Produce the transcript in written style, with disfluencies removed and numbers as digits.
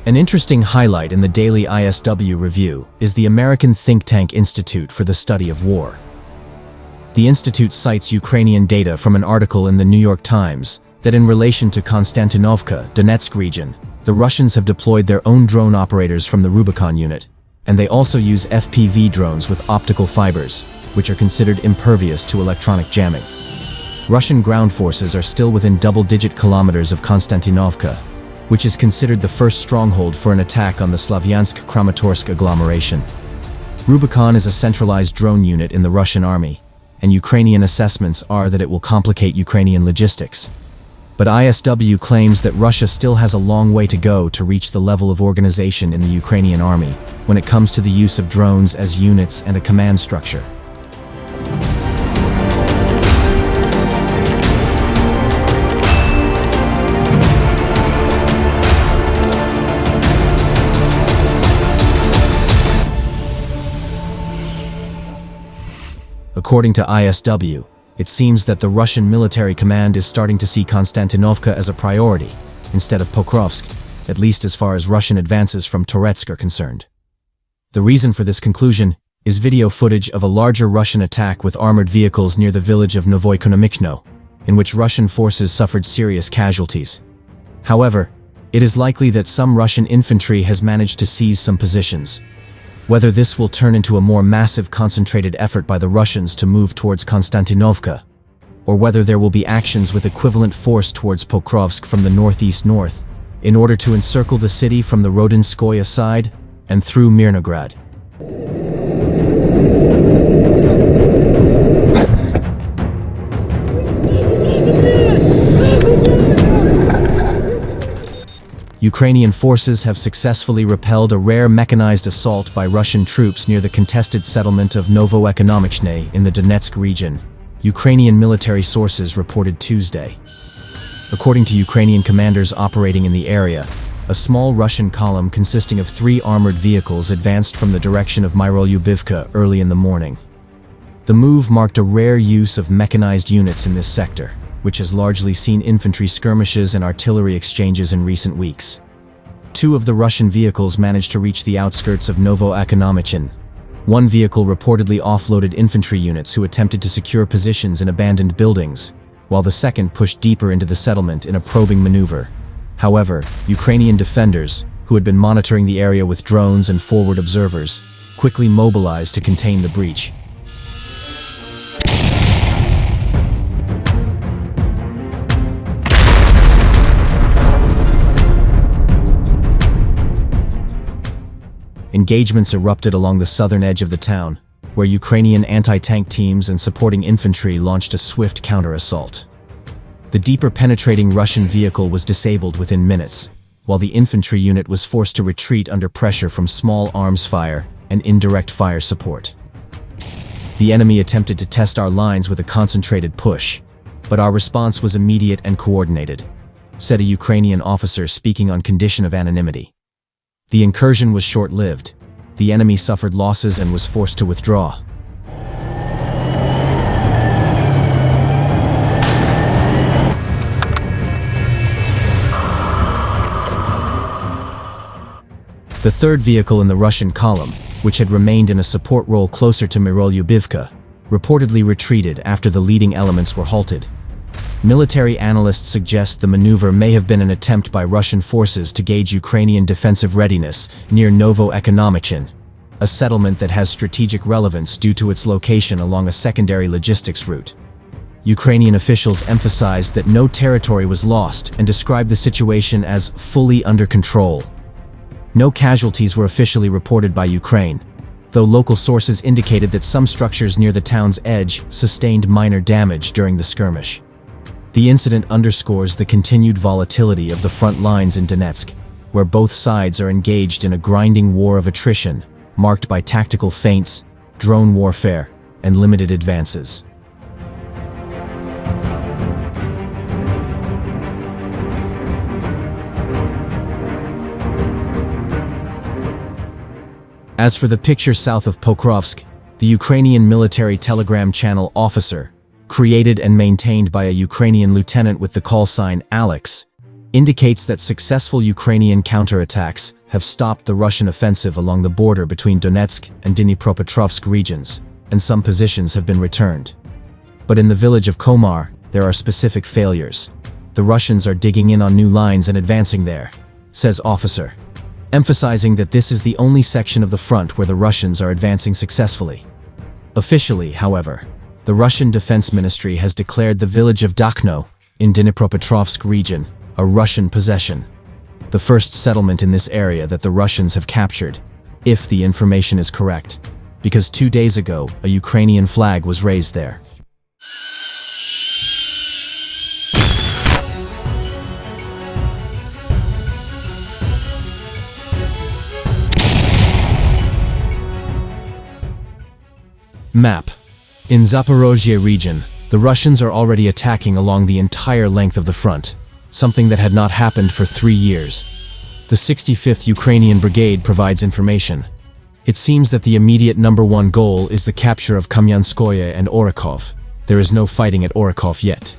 An interesting highlight in the daily ISW review is the American think tank Institute for the Study of War. The institute cites Ukrainian data from an article in the New York Times that in relation to Konstantinovka, Donetsk region, the Russians have deployed their own drone operators from the Rubicon unit, and they also use FPV drones with optical fibers, which are considered impervious to electronic jamming. Russian ground forces are still within double-digit kilometers of Konstantinovka, which is considered the first stronghold for an attack on the Slavyansk-Kramatorsk agglomeration. Rubicon is a centralized drone unit in the Russian army, and Ukrainian assessments are that it will complicate Ukrainian logistics. But ISW claims that Russia still has a long way to go to reach the level of organization in the Ukrainian army when it comes to the use of drones as units and a command structure. According to ISW, it seems that the Russian military command is starting to see Konstantinovka as a priority, instead of Pokrovsk, at least as far as Russian advances from Donetsk are concerned. The reason for this conclusion is video footage of a larger Russian attack with armored vehicles near the village of Novoeconomichne, in which Russian forces suffered serious casualties. However, it is likely that some Russian infantry has managed to seize some positions. Whether this will turn into a more massive concentrated effort by the Russians to move towards Konstantinovka, or whether there will be actions with equivalent force towards Pokrovsk from the northeast-north, in order to encircle the city from the Rodinskoye side and through Mirnograd. Ukrainian forces have successfully repelled a rare mechanized assault by Russian troops near the contested settlement of Novoeconomichne in the Donetsk region, Ukrainian military sources reported Tuesday. According to Ukrainian commanders operating in the area, a small Russian column consisting of 3 armored vehicles advanced from the direction of Myrolyubivka early in the morning. The move marked a rare use of mechanized units in this sector, which has largely seen infantry skirmishes and artillery exchanges in recent weeks. 2 of the Russian vehicles managed to reach the outskirts of Novoeconomichne. 1 vehicle reportedly offloaded infantry units who attempted to secure positions in abandoned buildings, while the second pushed deeper into the settlement in a probing maneuver. However, Ukrainian defenders, who had been monitoring the area with drones and forward observers, quickly mobilized to contain the breach. Engagements erupted along the southern edge of the town, where Ukrainian anti-tank teams and supporting infantry launched a swift counter-assault. The deeper penetrating Russian vehicle was disabled within minutes, while the infantry unit was forced to retreat under pressure from small arms fire and indirect fire support. The enemy attempted to test our lines with a concentrated push, but our response was immediate and coordinated, said a Ukrainian officer speaking on condition of anonymity. The incursion was short-lived. The enemy suffered losses and was forced to withdraw. The third vehicle in the Russian column, which had remained in a support role closer to Myrolyubivka, reportedly retreated after the leading elements were halted. Military analysts suggest the maneuver may have been an attempt by Russian forces to gauge Ukrainian defensive readiness near Novoeconomichne, a settlement that has strategic relevance due to its location along a secondary logistics route. Ukrainian officials emphasized that no territory was lost and described the situation as fully under control. No casualties were officially reported by Ukraine, though local sources indicated that some structures near the town's edge sustained minor damage during the skirmish. The incident underscores the continued volatility of the front lines in Donetsk, where both sides are engaged in a grinding war of attrition, marked by tactical feints, drone warfare, and limited advances. As for the picture south of Pokrovsk, the Ukrainian military telegram channel officer, created and maintained by a Ukrainian lieutenant with the call sign Alex, indicates that successful Ukrainian counterattacks have stopped the Russian offensive along the border between Donetsk and Dnipropetrovsk regions, and some positions have been returned. But in the village of Komar, there are specific failures. The Russians are digging in on new lines and advancing there, says officer, emphasizing that this is the only section of the front where the Russians are advancing successfully. Officially, however, the Russian Defense Ministry has declared the village of Dakhno in Dnipropetrovsk region a Russian possession, the first settlement in this area that the Russians have captured, if the information is correct, because 2 days ago a Ukrainian flag was raised there. Map. In Zaporizhzhia region, the Russians are already attacking along the entire length of the front, something that had not happened for 3 years. The 65th Ukrainian Brigade provides information. It seems that the immediate #1 goal is the capture of Kamyanskoye and Orakov. There is no fighting at Orakov yet.